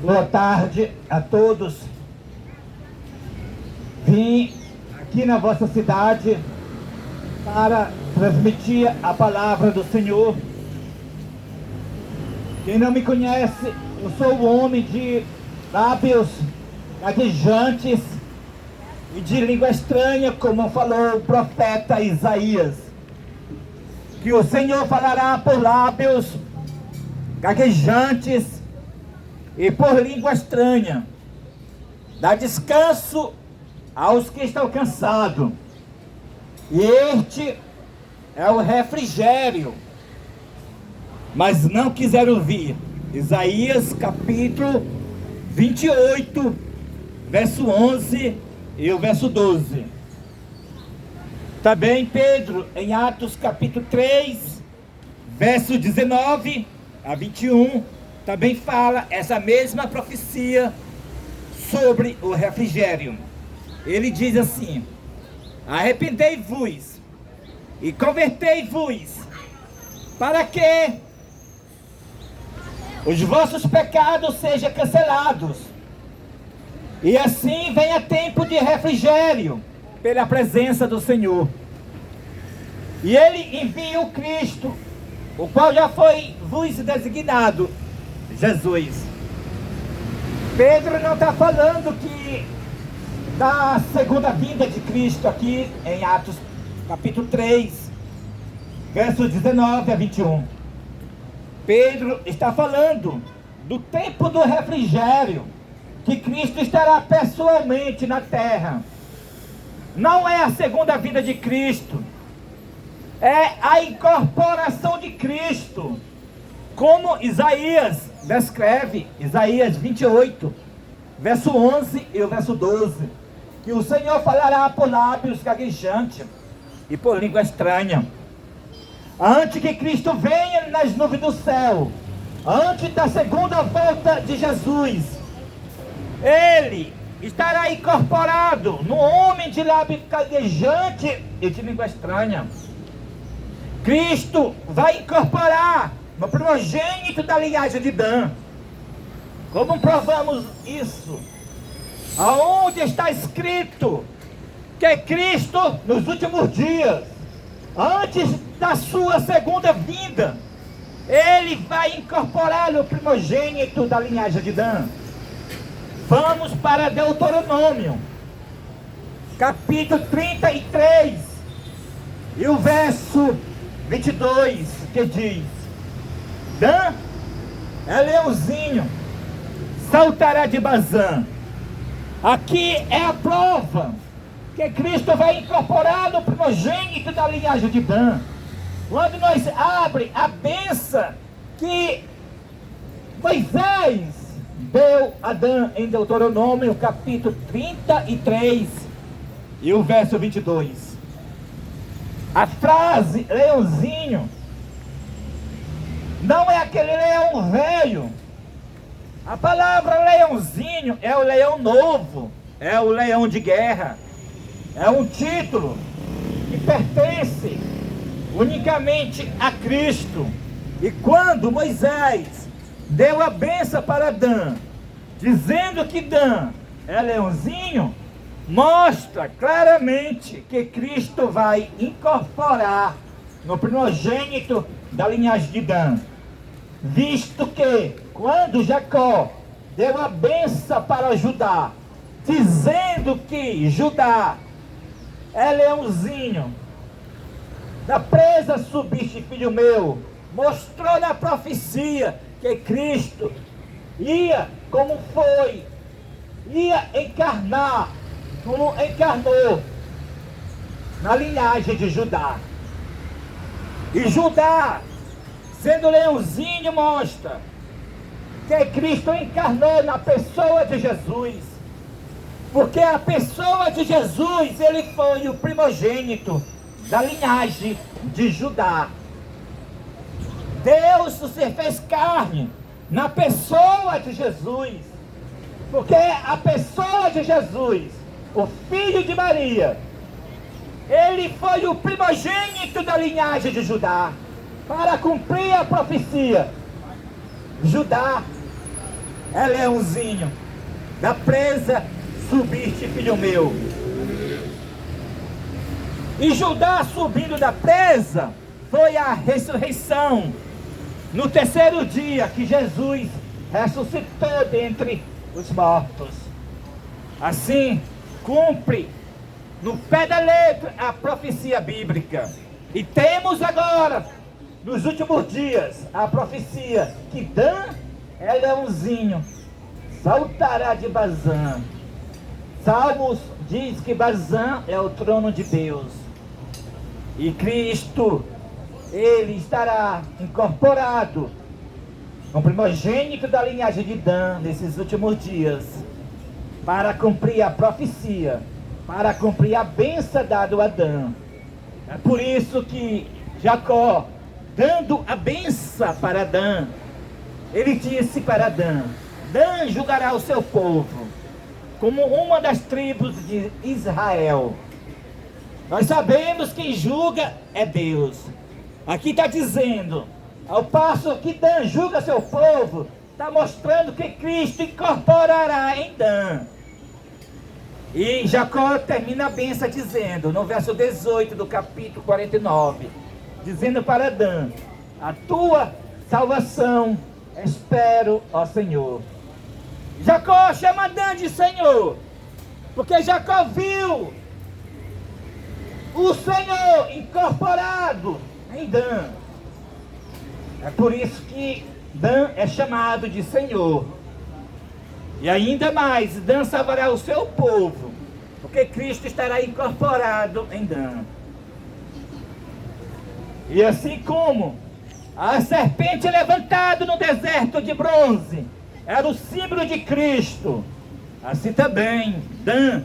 Boa tarde a todos. Vim aqui na vossa cidade para transmitir a palavra do Senhor. Quem não me conhece, eu sou o homem de lábios gaguejantes e de língua estranha, como falou o profeta Isaías, que o Senhor falará por lábios gaguejantes e por língua estranha. Dá descanso aos que estão cansados, e este é o refrigério, mas não quiseram ouvir. Isaías capítulo 28, verso 11 e o verso 12. Também Pedro, em Atos capítulo 3, verso 19 a 21, também fala essa mesma profecia sobre o refrigério. Ele diz assim: arrependei-vos e convertei-vos, para que os vossos pecados sejam cancelados, e assim venha tempo de refrigério pela presença do Senhor. E ele envia o Cristo, o qual já foi vos designado, Jesus. Pedro não está falando que da segunda vinda de Cristo aqui em Atos capítulo 3, versos 19 a 21. Pedro está falando do tempo do refrigério, que Cristo estará pessoalmente na terra. Não é a segunda vinda de Cristo, é a incorporação de Cristo, como Isaías descreve, Isaías 28, verso 11 e o verso 12, que o Senhor falará por lábios gaguejantes e por língua estranha. Antes que Cristo venha nas nuvens do céu, antes da segunda volta de Jesus, ele estará incorporado no homem de lábio gaguejante e de língua estranha. Cristo vai incorporar no primogênito da linhagem de Dan. Como provamos isso? Aonde está escrito que Cristo, nos últimos dias, antes da sua segunda vinda, ele vai incorporar o primogênito da linhagem de Dan. Vamos para Deuteronômio, capítulo 33, e o verso 22, que diz: Dan é leãozinho, saltará de Bazã. Aqui é a prova que Cristo vai incorporar no primogênito da linhagem de Dan. Quando nós abrimos a bênção que Moisés deu a Dan em Deuteronômio capítulo 33 e o verso 22. A frase leãozinho não é aquele leão velho. A palavra leãozinho é o leão novo, é o leão de guerra. É um título que pertence unicamente a Cristo. E quando Moisés deu a bênção para Dan, dizendo que Dan é leãozinho, mostra claramente que Cristo vai incorporar no primogênito da linhagem de Dan. Visto que, quando Jacó deu a bênção para Judá, dizendo que Judá é leãozinho, da presa subiste, filho meu, mostrou na profecia que Cristo ia, como foi, ia encarnar, como encarnou na linhagem de Judá. E Judá, sendo leãozinho, mostra que Cristo encarnou na pessoa de Jesus. Porque a pessoa de Jesus, ele foi o primogênito da linhagem de Judá. Deus se fez carne na pessoa de Jesus. Porque a pessoa de Jesus, o filho de Maria, ele foi o primogênito da linhagem de Judá, para cumprir a profecia. Judá é leãozinho, da presa subiste, filho meu. E Judá subindo da presa foi a ressurreição. No terceiro dia que Jesus ressuscitou dentre os mortos. Assim, cumpre no pé da letra a profecia bíblica. E temos agora, nos últimos dias, a profecia que Dan é leãozinho, saltará de Bazã. Salmos diz que Bazã é o trono de Deus. E Cristo, ele estará incorporado no primogênito da linhagem de Dan nesses últimos dias, para cumprir a profecia, para cumprir a bênção dada a Dan. É por isso que Jacó, dando a bênção para Dan, ele disse para Dan: Dan julgará o seu povo como uma das tribos de Israel. Nós sabemos que quem julga é Deus. Aqui está dizendo, ao passo que Dan julga seu povo, está mostrando que Cristo incorporará em Dan. E Jacó termina a bênção dizendo, no verso 18 do capítulo 49, dizendo para Dan: a tua salvação espero, ó Senhor. Jacó chama Dan de Senhor, porque Jacó viu o Senhor incorporado em Dan. É por isso que Dan é chamado de Senhor. E ainda mais, Dan salvará o seu povo, porque Cristo estará incorporado em Dan. E assim como a serpente levantada no deserto de bronze era o símbolo de Cristo, assim também Dan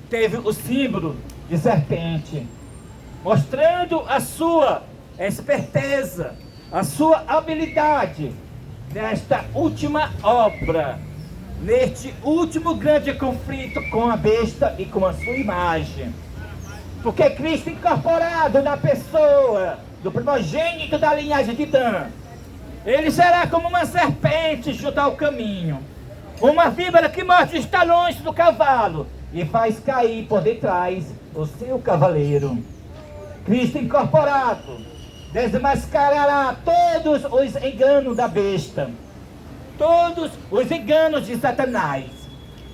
teve o símbolo de serpente, mostrando a sua esperteza, a sua habilidade nesta última obra, neste último grande conflito com a besta e com a sua imagem. Porque Cristo incorporado na pessoa do primogênito da linhagem de Dan, ele será como uma serpente junto ao caminho, uma víbora que morde os talões do cavalo e faz cair por detrás o seu cavaleiro. Cristo incorporado desmascarará todos os enganos da besta, todos os enganos de Satanás.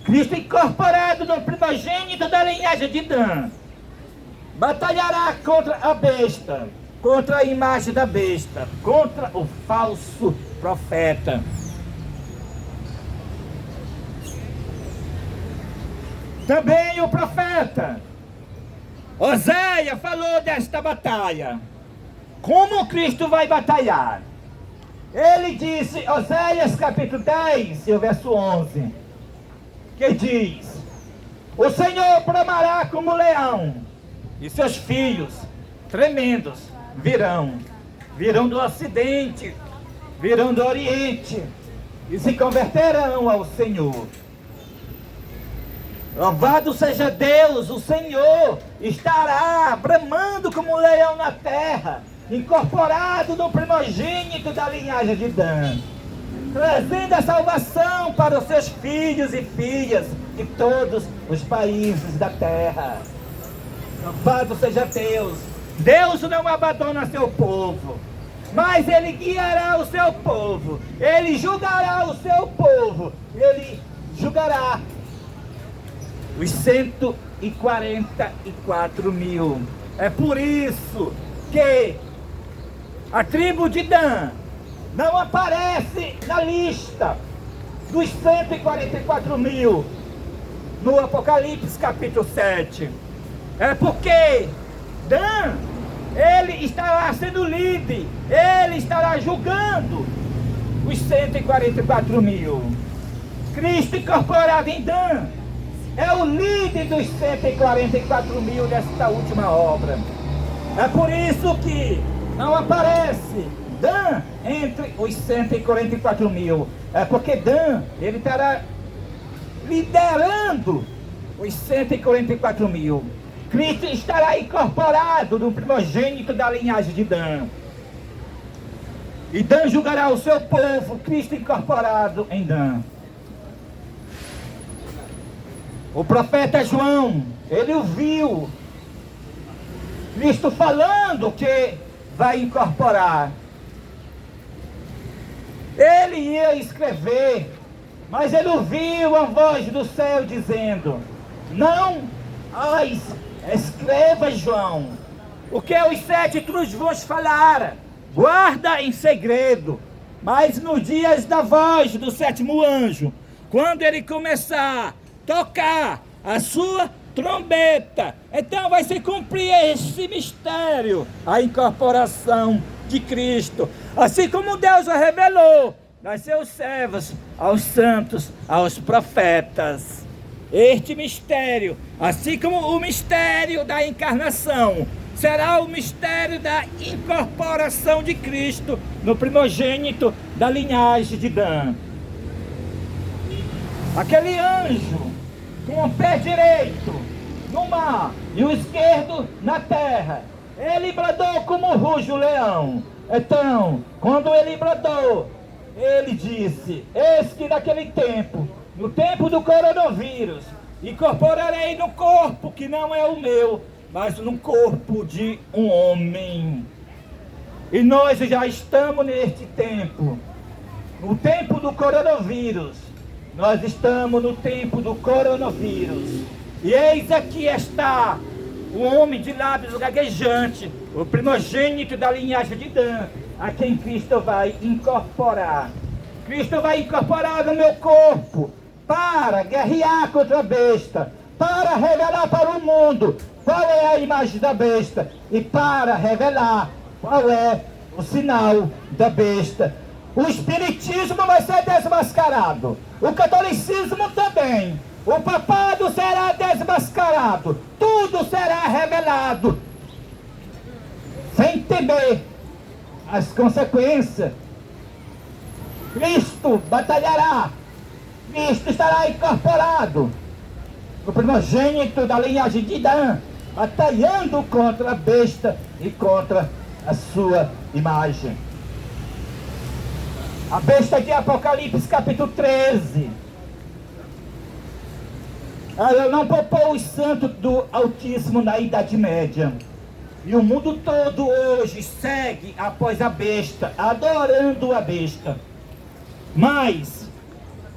Cristo incorporado no primogênito da linhagem de Dan batalhará contra a besta, contra a imagem da besta, contra o falso profeta. Também o profeta Oséias falou desta batalha. Como Cristo vai batalhar? Ele disse, Oséias capítulo 10, e o verso 11, que diz: o Senhor bramará como leão, e seus filhos tremendos virão do ocidente, virão do oriente, e se converterão ao Senhor. Louvado seja Deus, o Senhor estará bramando como um leão na terra, incorporado no primogênito da linhagem de Dan, trazendo a salvação para os seus filhos e filhas de todos os países da terra. Louvado seja Deus. Deus não abandona seu povo, mas Ele guiará o seu povo, Ele julgará o seu povo, Ele julgará os 144 mil. É por isso que a tribo de Dan não aparece na lista dos 144 mil no Apocalipse capítulo 7. É porque Dan, ele estará sendo líder, ele estará julgando os 144 mil. Cristo incorporado em Dan é o líder dos 144 mil desta última obra. É por isso que não aparece Dan entre os 144 mil. É porque Dan, ele estará liderando os 144 mil. Cristo estará incorporado no primogênito da linhagem de Dan. E Dan julgará o seu povo, Cristo incorporado em Dan. O profeta João, ele ouviu Cristo falando que vai incorporar. Ele ia escrever, mas ele ouviu a voz do céu dizendo: não, escreva, João, o que os 7 vos falaram, guarda em segredo, mas nos dias da voz do 7º anjo, quando ele começar a tocar a sua trombeta, então vai se cumprir esse mistério, a incorporação de Cristo, assim como Deus o revelou aos seus servos, aos santos, aos profetas. Este mistério, assim como o mistério da encarnação, será o mistério da incorporação de Cristo no primogênito da linhagem de Dan. Aquele anjo com o pé direito no mar e o esquerdo na terra, ele bradou como ruge o leão. Então, quando ele bradou, ele disse: eis que naquele tempo, no tempo do coronavírus, incorporarei no corpo que não é o meu, mas no corpo de um homem. E nós já estamos neste tempo, no tempo do coronavírus. Nós estamos no tempo do coronavírus. E eis aqui está o homem de lábios gaguejantes, o primogênito da linhagem de Dan, a quem Cristo vai incorporar. Cristo vai incorporar no meu corpo para guerrear contra a besta, para revelar para o mundo qual é a imagem da besta e para revelar qual é o sinal da besta. O espiritismo vai ser desmascarado, o catolicismo também, o papado será desmascarado, tudo será revelado, sem temer as consequências. Cristo batalhará, Cristo estará incorporado, o primogênito da linhagem de Dan, batalhando contra a besta e contra a sua imagem. A besta de Apocalipse capítulo 13. Ela não poupou os santos do Altíssimo na Idade Média. E o mundo todo hoje segue após a besta, adorando a besta. Mas,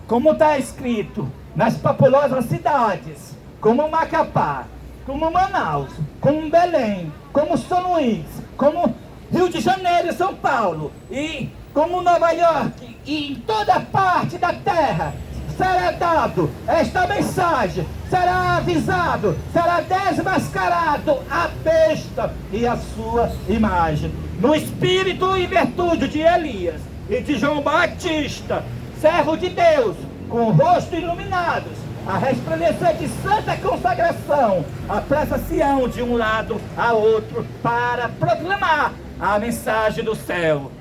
como está escrito nas populosas cidades, como Macapá, como Manaus, como Belém, como São Luís, como Rio de Janeiro e São Paulo, e como Nova York, e em toda parte da terra, será dado esta mensagem, será avisado, será desmascarado a besta e a sua imagem. No espírito e virtude de Elias e de João Batista, servo de Deus, com o rosto iluminados, a resplandecer de santa consagração, apressa-se-ão de um lado a outro para proclamar a mensagem do céu.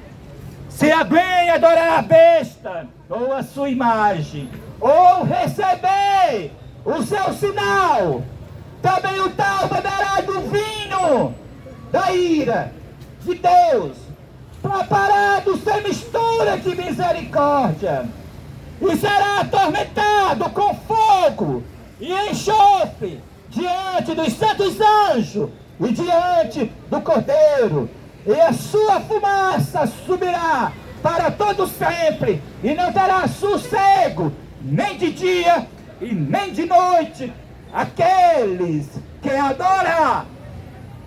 Se alguém adorar a besta ou a sua imagem, ou receber o seu sinal, também o tal beberá do vinho da ira de Deus, preparado sem mistura de misericórdia, e será atormentado com fogo e enxofre diante dos santos anjos e diante do Cordeiro, e a sua fumaça subirá para todo sempre, e não terá sossego, nem de dia e nem de noite, aqueles que adoram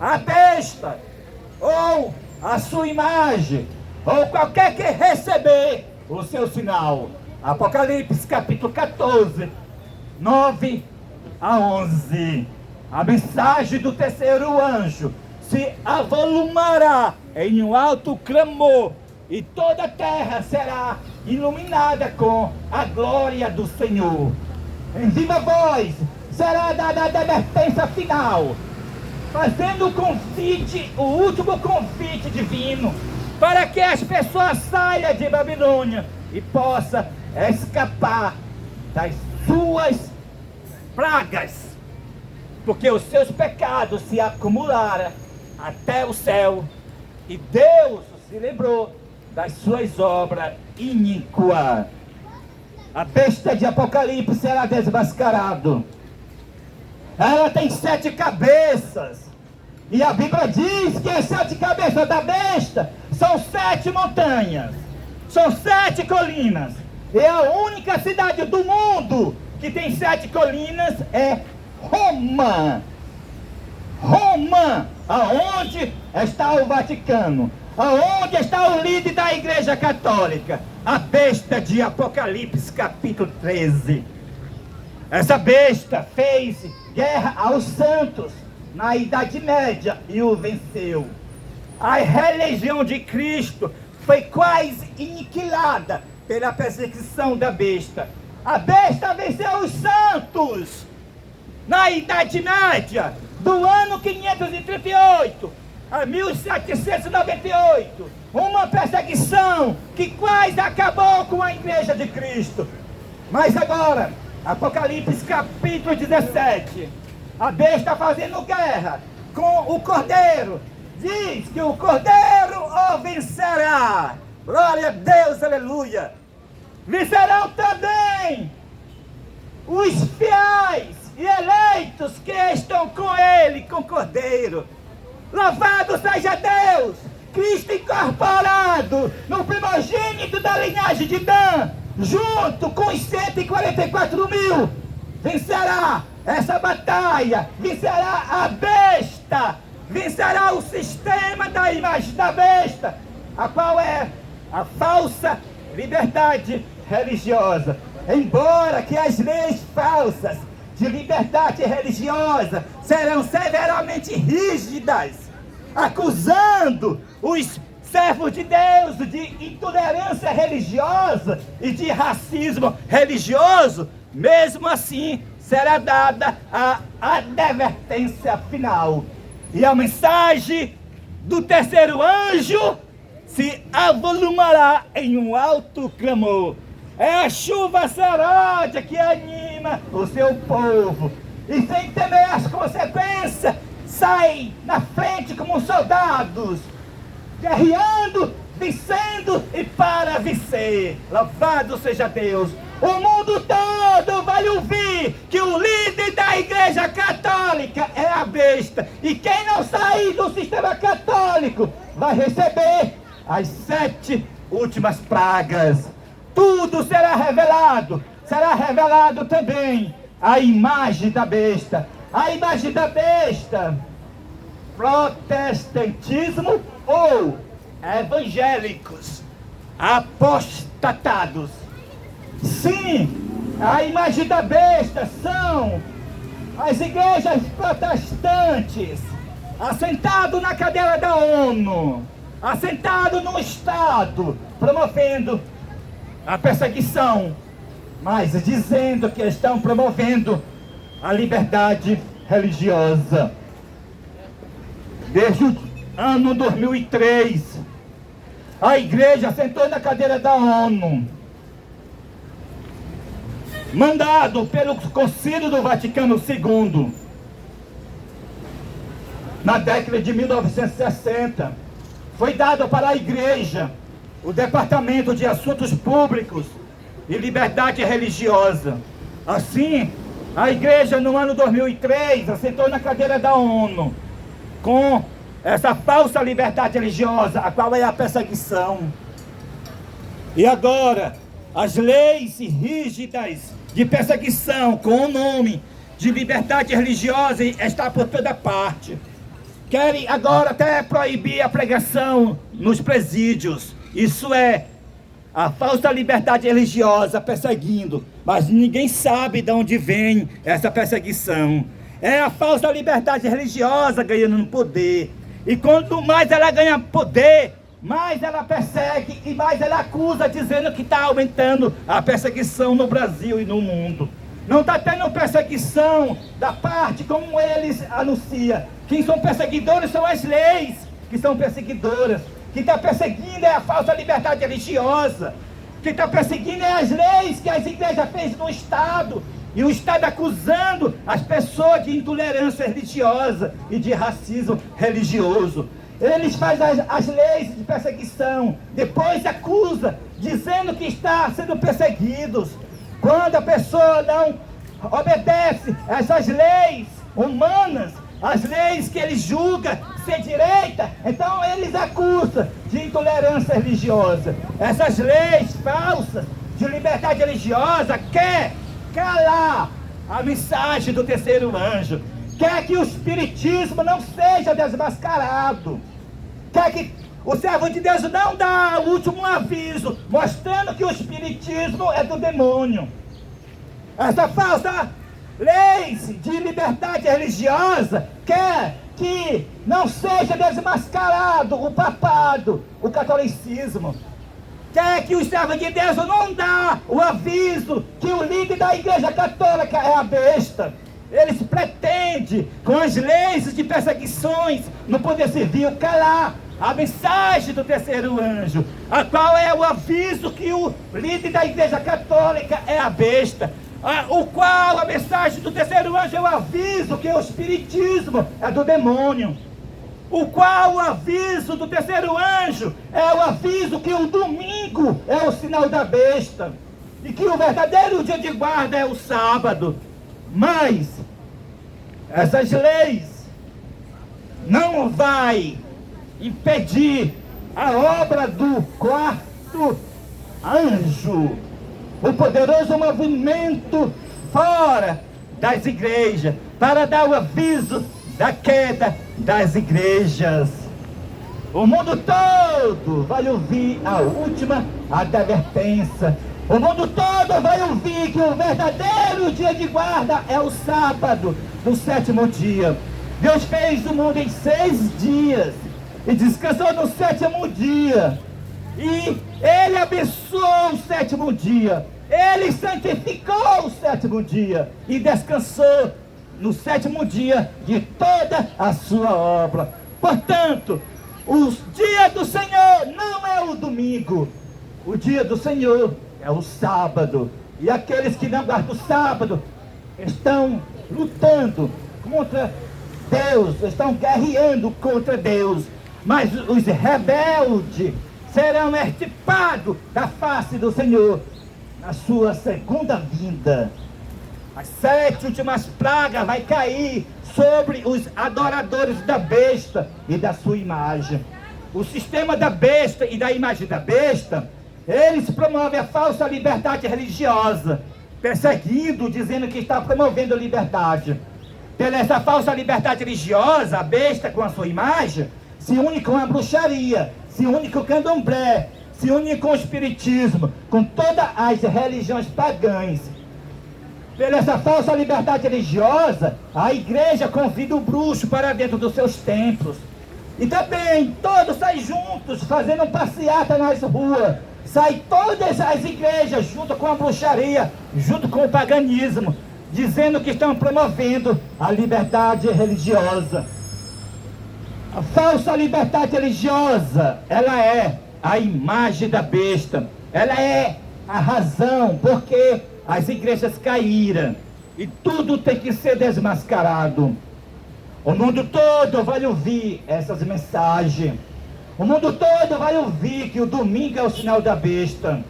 a besta, ou a sua imagem, ou qualquer que receber o seu sinal. Apocalipse capítulo 14, 9 a 11. A mensagem do terceiro anjo se avolumará em um alto clamor, e toda a terra será iluminada com a glória do Senhor. Em viva voz será dada a advertência final, fazendo o convite, o último convite divino, para que as pessoas saiam de Babilônia e possam escapar das suas pragas, porque os seus pecados se acumularam até o céu, e Deus se lembrou das suas obras iníquas. A besta de Apocalipse será desmascarado, ela tem 7 cabeças. E a Bíblia diz que as 7 cabeças da besta são 7 montanhas, são 7 colinas. E a única cidade do mundo que tem 7 colinas é Roma. Roma, aonde está o Vaticano, aonde está o líder da Igreja Católica, a besta de Apocalipse capítulo 13. Essa besta fez guerra aos santos na Idade Média e o venceu. A religião de Cristo foi quase aniquilada pela perseguição da besta. A besta venceu os santos na Idade Média, do ano 538 a 1798. Uma perseguição que quase acabou com a Igreja de Cristo. Mas agora, Apocalipse capítulo 17, a besta está fazendo guerra com o Cordeiro. Diz que o Cordeiro o vencerá. Glória a Deus, aleluia. Vencerão também os fiéis e eleitos que estão com ele, com o Cordeiro. Louvado seja Deus! Cristo incorporado no primogênito da linhagem de Dan, junto com os 144 mil, vencerá essa batalha, vencerá a besta, vencerá o sistema da imagem da besta, a qual é a falsa liberdade religiosa. Embora que as leis falsas de liberdade religiosa serão severamente rígidas, acusando os servos de Deus de intolerância religiosa e de racismo religioso, mesmo assim será dada a advertência final. E a mensagem do terceiro anjo se avolumará em um alto clamor. É a chuva serôdia que anima o seu povo. E sem temer as consequências, sai na frente como soldados, guerreando, vencendo e para vencer. Louvado seja Deus! O mundo todo vai ouvir que o líder da Igreja Católica é a besta. E quem não sair do sistema católico vai receber as 7 últimas pragas. Tudo será revelado também a imagem da besta. A imagem da besta, protestantismo ou evangélicos apostatados. Sim, a imagem da besta são as igrejas protestantes, assentado na cadeira da ONU, assentado no Estado, promovendo a perseguição, mas dizendo que estão promovendo a liberdade religiosa. Desde o ano 2003, a igreja sentou na cadeira da ONU, mandado pelo Concílio do Vaticano II, na década de 1960, foi dado para a igreja o Departamento de Assuntos Públicos e Liberdade Religiosa. Assim, a igreja no ano 2003 assentou na cadeira da ONU com essa falsa liberdade religiosa, a qual é a perseguição. E agora, as leis rígidas de perseguição com o nome de liberdade religiosa está por toda parte. Querem agora até proibir a pregação nos presídios. Isso é a falsa liberdade religiosa perseguindo, mas ninguém sabe de onde vem essa perseguição. É a falsa liberdade religiosa ganhando no poder. E quanto mais ela ganha poder, mais ela persegue e mais ela acusa, dizendo que está aumentando a perseguição no Brasil e no mundo. Não está tendo perseguição da parte como eles anunciam. Quem são perseguidores são as leis que são perseguidoras. Quem está perseguindo é a falsa liberdade religiosa. Quem está perseguindo é as leis que as igrejas fez no Estado. E o Estado acusando as pessoas de intolerância religiosa e de racismo religioso. Eles fazem as leis de perseguição, depois acusa, dizendo que está sendo perseguidos. Quando a pessoa não obedece a essas leis, humanas, as leis que eles julgam ser direita, então eles acusam de intolerância religiosa. Essas leis falsas de liberdade religiosa quer calar a mensagem do terceiro anjo, quer que o espiritismo não seja desmascarado, quer que o servo de Deus não dá o último aviso, mostrando que o espiritismo é do demônio. Essa falsa lei de liberdade religiosa quer que não seja desmascarado o papado, o catolicismo. Quer que o servo de Deus não dá o aviso que o líder da igreja católica é a besta. Eles pretendem, com as leis de perseguições no poder civil, calar a mensagem do terceiro anjo, a qual é o aviso que o líder da igreja católica é a besta, o qual a mensagem do terceiro anjo é o aviso que o espiritismo é do demônio, o qual o aviso do terceiro anjo é o aviso que o domingo é o sinal da besta, e que o verdadeiro dia de guarda é o sábado. Mas essas leis não vai impedir a obra do quarto anjo, o poderoso movimento fora das igrejas, para dar o aviso da queda das igrejas. O mundo todo vai ouvir a última advertência. O mundo todo vai ouvir que o verdadeiro dia de guarda é o sábado, no sétimo dia. Deus fez o mundo em 6 dias e descansou no sétimo dia. E Ele abençoou o sétimo dia. Ele santificou o sétimo dia e descansou no sétimo dia de toda a sua obra. Portanto, o dia do Senhor não é o domingo. O dia do Senhor é o sábado. E aqueles que não guardam o sábado estão lutando contra Deus, estão guerreando contra Deus. Mas os rebeldes serão extirpados da face do Senhor na sua segunda vinda. As 7 últimas pragas vai cair sobre os adoradores da besta e da sua imagem. O sistema da besta e da imagem da besta, eles promovem a falsa liberdade religiosa, perseguindo, dizendo que está promovendo liberdade. Pela essa falsa liberdade religiosa, a besta com a sua imagem se une com a bruxaria, se une com o candomblé, se une com o espiritismo, com todas as religiões pagãs. Pela essa falsa liberdade religiosa, a igreja convida o bruxo para dentro dos seus templos. E também todos saem juntos, fazendo passeata nas ruas. Saem todas as igrejas junto com a bruxaria, junto com o paganismo, dizendo que estão promovendo a liberdade religiosa. A falsa liberdade religiosa, ela é a imagem da besta. Ela é a razão porque as igrejas caíram. E tudo tem que ser desmascarado. O mundo todo vai ouvir essas mensagens. O mundo todo vai ouvir que o domingo é o sinal da besta.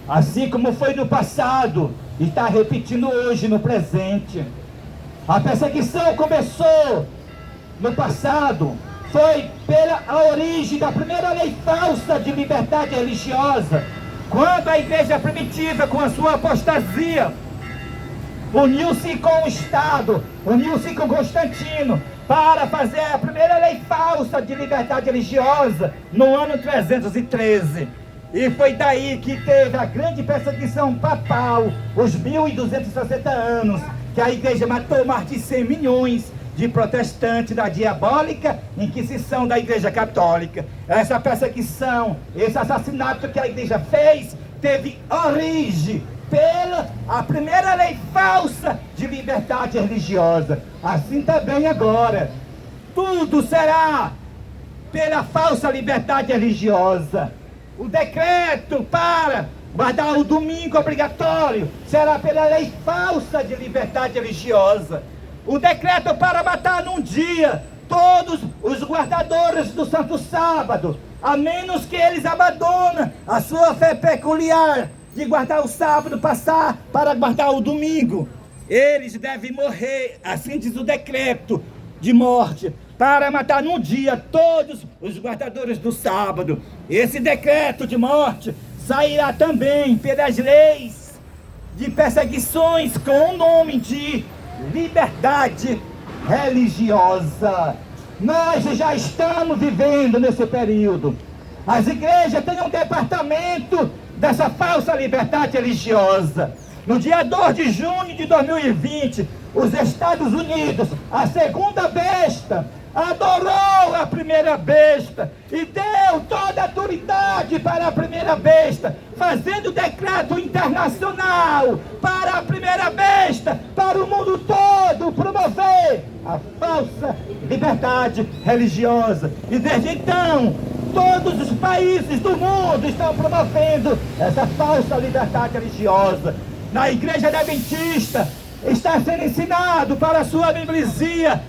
Assim como foi no passado, e está repetindo hoje no presente. A perseguição começou no passado, foi pela origem da primeira lei falsa de liberdade religiosa, quando a igreja primitiva, com a sua apostasia, uniu-se com o Estado, uniu-se com Constantino, para fazer a primeira lei falsa de liberdade religiosa no ano 313. E foi daí que teve a grande perseguição papal, os 1260 anos, que a igreja matou mais de 100 milhões de protestantes da diabólica Inquisição da Igreja Católica. Essa perseguição, esse assassinato que a igreja fez, teve origem pela a primeira lei falsa de liberdade religiosa. Assim também agora, tudo será pela falsa liberdade religiosa. O decreto para guardar o domingo obrigatório será pela lei falsa de liberdade religiosa. O decreto para matar num dia todos os guardadores do Santo Sábado, a menos que eles abandonem a sua fé peculiar de guardar o sábado, passar para guardar o domingo. eles devem morrer, assim diz o decreto de morte, para matar num dia todos os guardadores do sábado. Esse decreto de morte sairá também pelas leis de perseguições com o nome de liberdade religiosa. Nós já estamos vivendo nesse período. As igrejas têm um departamento dessa falsa liberdade religiosa. No dia 2 de junho de 2020, os Estados Unidos, a segunda besta, adorou a primeira besta e deu toda a autoridade para a primeira besta, fazendo decreto internacional para a primeira besta, para o mundo todo promover a falsa liberdade religiosa. E desde então, todos os países do mundo estão promovendo essa falsa liberdade religiosa. Na Igreja Adventista está sendo ensinado para a sua membresia,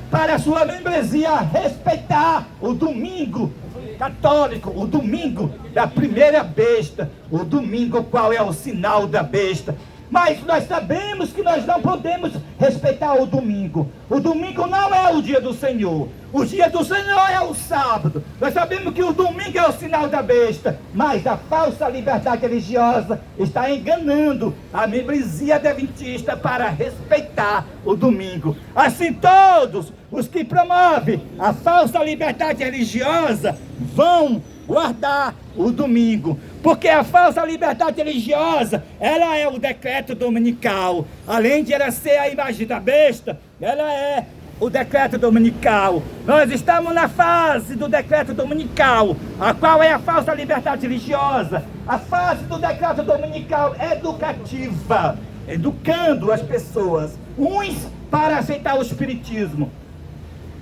respeitar o domingo católico, o domingo da primeira besta, o domingo qual é o sinal da besta. Mas nós sabemos que nós não podemos respeitar o domingo. O domingo não é o dia do Senhor. O dia do Senhor é o sábado. Nós sabemos que o domingo é o sinal da besta. Mas a falsa liberdade religiosa está enganando a membresia adventista para respeitar o domingo. Assim, todos os que promovem a falsa liberdade religiosa vão guardar o domingo, porque a falsa liberdade religiosa, ela é o decreto dominical. Além de ela ser a imagem da besta, ela é o decreto dominical. Nós estamos na fase do decreto dominical, a qual é a falsa liberdade religiosa. A fase do decreto dominical educativa, educando as pessoas, uns para aceitar o espiritismo,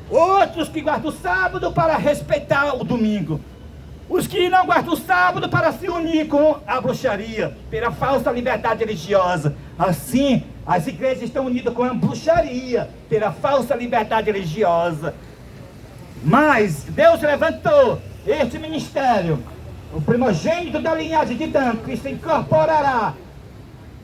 outros que guardam o sábado para respeitar o domingo, os que não guardam o sábado para se unir com a bruxaria, pela falsa liberdade religiosa. Assim, as igrejas estão unidas com a bruxaria, pela falsa liberdade religiosa. Mas Deus levantou este ministério, o primogênito da linhagem de Dan, que se incorporará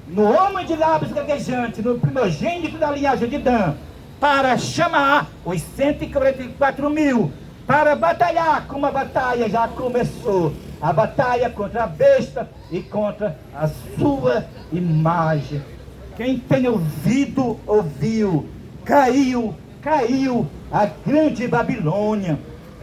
no homem de lábios gaguejantes, no primogênito da linhagem de Dan, para chamar os 144 mil, para batalhar, como a batalha já começou, a batalha contra a besta e contra a sua imagem. Quem tem ouvido, ouviu. Caiu a grande Babilônia.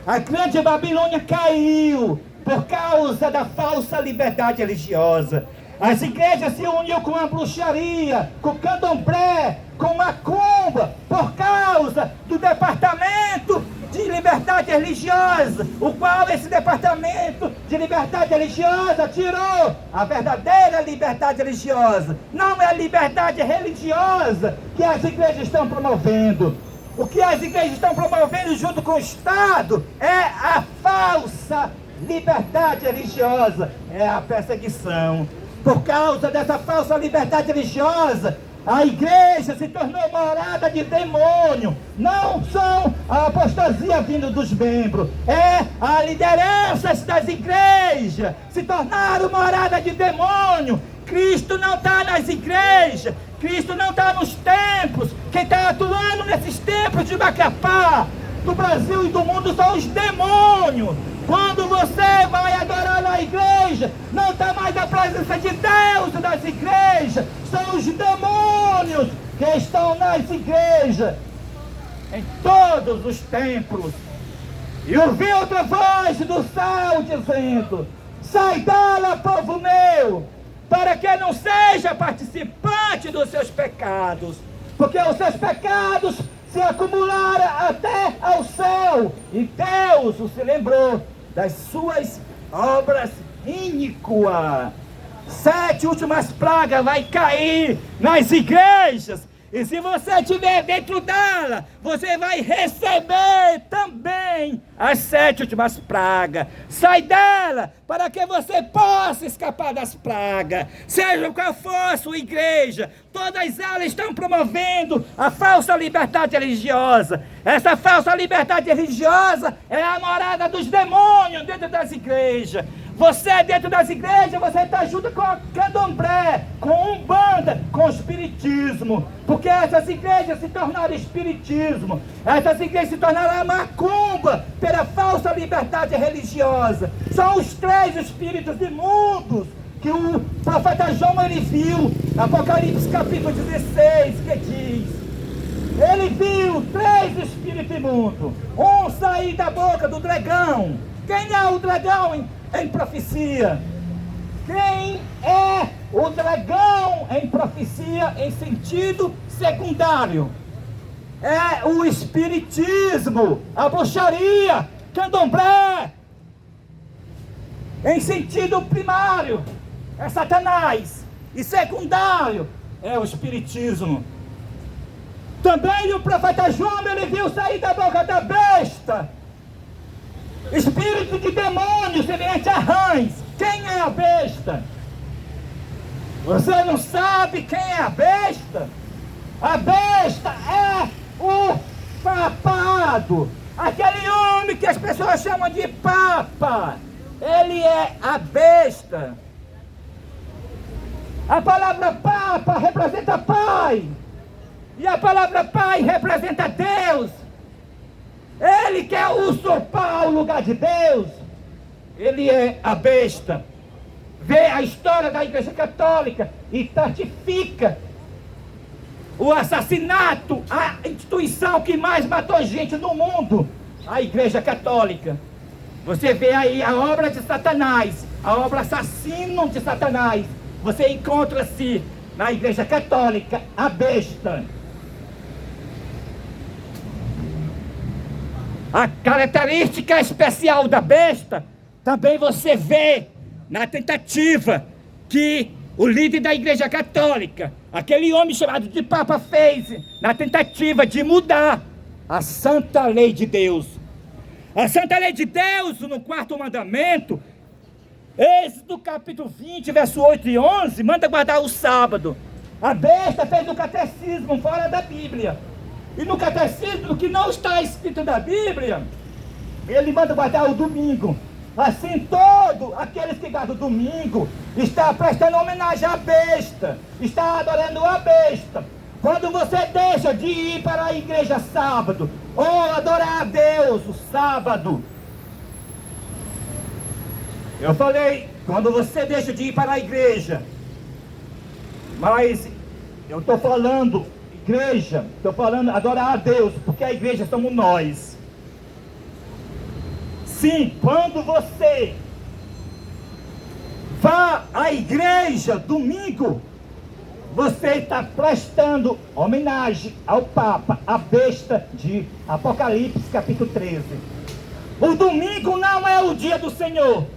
A grande Babilônia caiu por causa da falsa liberdade religiosa. As igrejas se uniram com a bruxaria, com o candomblé, com macumba, por causa do departamento de liberdade religiosa, o qual esse departamento de liberdade religiosa tirou a verdadeira liberdade religiosa. Não é a liberdade religiosa que as igrejas estão promovendo. O que as igrejas estão promovendo junto com o Estado é a falsa liberdade religiosa, é a perseguição. Por causa dessa falsa liberdade religiosa, a igreja se tornou morada de demônio. Não são a apostasia vindo dos membros, é a liderança das igrejas se tornaram morada de demônio. Cristo não está nas igrejas, Cristo não está nos templos. Quem está atuando nesses templos de Macapá, do Brasil e do mundo, são os demônios. Quando você vai adorar na igreja, não está mais a presença de Deus nas igrejas, são os demônios que estão nas igrejas, em todos os templos. E ouvi outra voz do céu dizendo: sai dela, povo meu, para que não seja participante dos seus pecados, porque os seus pecados se acumularam até ao céu, e Deus se lembrou das suas obras iníquas. 7 últimas pragas vai cair nas igrejas, e se você estiver dentro dela, você vai receber também as 7 últimas pragas. Sai dela para que você possa escapar das pragas. Seja qual for a sua igreja, todas elas estão promovendo a falsa liberdade religiosa. Essa falsa liberdade religiosa é a morada dos demônios dentro das igrejas. Você dentro das igrejas, você está junto com a candomblé, com umbanda, com o espiritismo. Porque essas igrejas se tornaram espiritismo. Essas igrejas se tornaram a macumba pela falsa liberdade religiosa. São os 3 espíritos imundos que o profeta João ele viu. Apocalipse capítulo 16, que diz... Ele viu 3 espíritos imundos. Um sair da boca do dragão. Quem é o dragão em profecia? Quem é o dragão em profecia em sentido secundário? É o espiritismo, a bruxaria, candomblé. Em sentido primário é Satanás. E secundário é o espiritismo. Também o profeta João, ele viu sair da boca da besta espírito de demônio semelhante a rãs. Quem é a besta? Você não sabe quem é a besta? A besta é o papado, aquele homem que as pessoas chamam de papa. Ele é a besta. A palavra papa representa pai. E a palavra pai representa Deus. Ele quer usurpar o lugar de Deus. Ele é a besta. Vê a história da Igreja Católica e testifica o assassinato, a instituição que mais matou gente no mundo, a Igreja Católica. Você vê aí a obra de Satanás, a obra assassina de Satanás. Você encontra-se na Igreja Católica, a besta. A característica especial da besta, também você vê na tentativa que o líder da Igreja Católica, aquele homem chamado de Papa, fez na tentativa de mudar a santa lei de Deus. A santa lei de Deus, no 4º mandamento, Êxodo capítulo 20, verso 8 e 11, manda guardar o sábado. A besta fez o catecismo fora da Bíblia. E no catecismo, que não está escrito na Bíblia, ele manda guardar o domingo. Assim, todo aqueles que guardam o domingo está prestando homenagem à besta, está adorando a besta. Quando você deixa de ir para a igreja sábado, ou adorar a Deus o sábado, eu falei, quando você deixa de ir para a igreja, mas eu estou falando igreja, estou falando adorar a Deus, porque a igreja somos nós. Sim, quando você vá à igreja domingo, você está prestando homenagem ao Papa, a besta de Apocalipse capítulo 13. O domingo não é o dia do Senhor.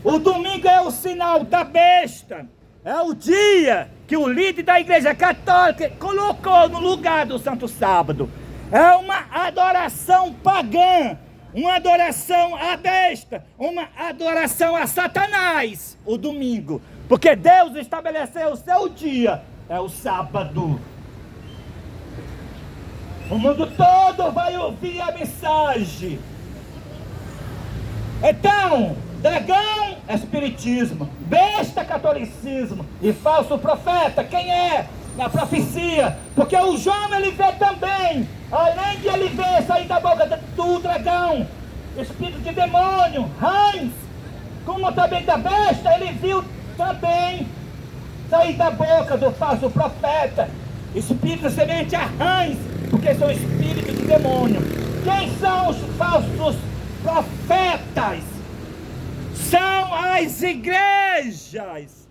O domingo é o sinal da besta. É o dia que o líder da Igreja Católica colocou no lugar do Santo Sábado. É uma adoração pagã, uma adoração à besta, uma adoração a Satanás, o domingo. Porque Deus estabeleceu o seu dia, é o sábado. O mundo todo vai ouvir a mensagem. Então, dragão é espiritismo, besta catolicismo e falso profeta, quem é? Na profecia, porque o João ele vê também, além de ele ver sair da boca do dragão, espírito de demônio, rãs, como também da besta, ele viu também sair da boca do falso profeta, espírito semelhante a rãs, porque são espíritos de demônio. Quem são os falsos profetas? São as igrejas,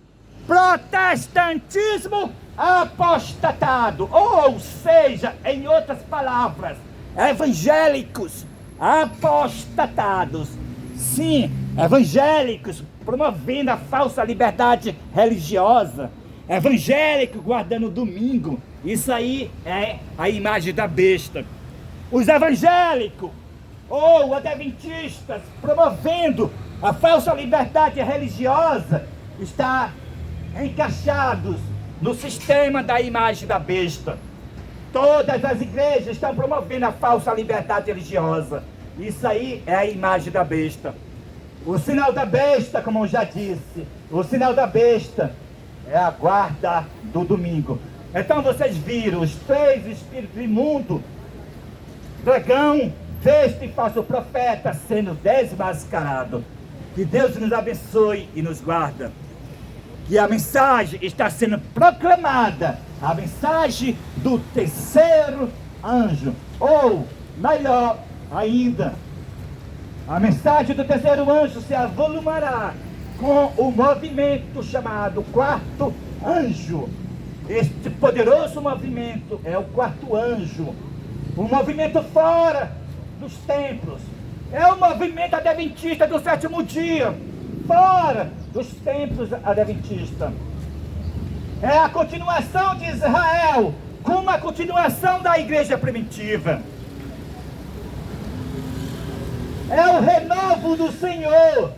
protestantismo apostatado, ou seja, em outras palavras, evangélicos apostatados. Sim, evangélicos promovendo a falsa liberdade religiosa, evangélico guardando o domingo. Isso aí é a imagem da besta. Os evangélicos ou adventistas promovendo a falsa liberdade religiosa está encaixados no sistema da imagem da besta. Todas as igrejas estão promovendo a falsa liberdade religiosa. Isso aí é a imagem da besta. O sinal da besta, como eu já disse, o sinal da besta é a guarda do domingo. Então vocês viram os 3 espíritos imundos, dragão, besta e falso profeta sendo desmascarado. Que Deus nos abençoe e nos guarda. Que a mensagem está sendo proclamada, a mensagem do terceiro anjo, ou melhor ainda, a mensagem do terceiro anjo se avolumará com o movimento chamado quarto anjo. Este poderoso movimento é o quarto anjo, o movimento fora dos templos, é o movimento adventista do sétimo dia, fora dos templos adventistas. É a continuação de Israel, como a continuação da igreja primitiva. É o renovo do Senhor.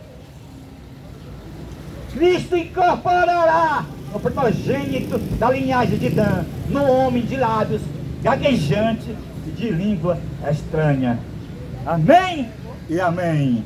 Cristo incorporará no primogênito da linhagem de Dan, no homem de lábios gaguejante e de língua estranha. Amém e amém.